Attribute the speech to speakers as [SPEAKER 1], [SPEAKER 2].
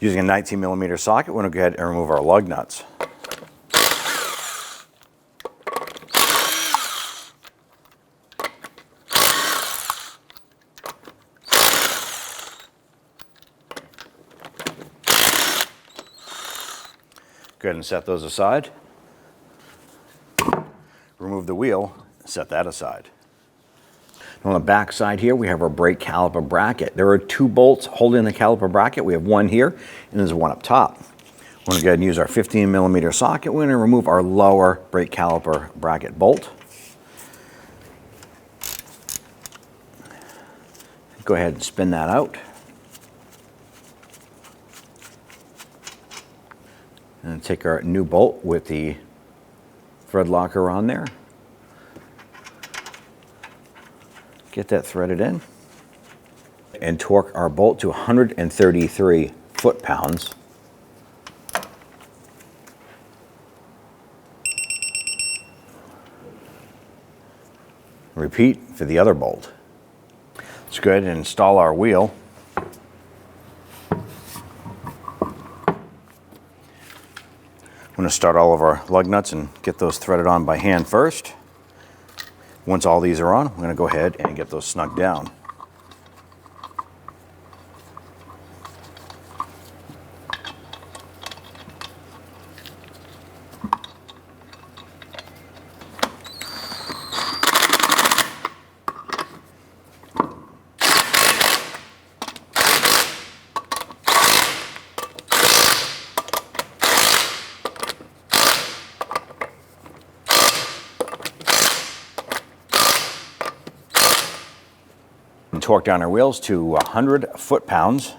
[SPEAKER 1] Using a 19mm socket, we're going to go ahead and remove our lug nuts. Go ahead and set those aside. Remove the wheel, set that aside. On the back side here, we have our brake caliper bracket. There are 2 bolts holding the caliper bracket. We have one here, and there's one up top. We're going to go ahead and use our 15mm socket. We're going to remove our lower brake caliper bracket bolt. Go ahead and spin that out. And take our new bolt with the thread locker on there. Get that threaded in. And torque our bolt to 133 foot-pounds. Repeat for the other bolt. Let's go ahead and install our wheel. I'm going to start all of our lug nuts and get those threaded on by hand first. Once all these are on, I'm going to go ahead and get those snugged down. And torque down our wheels to 100 foot-pounds.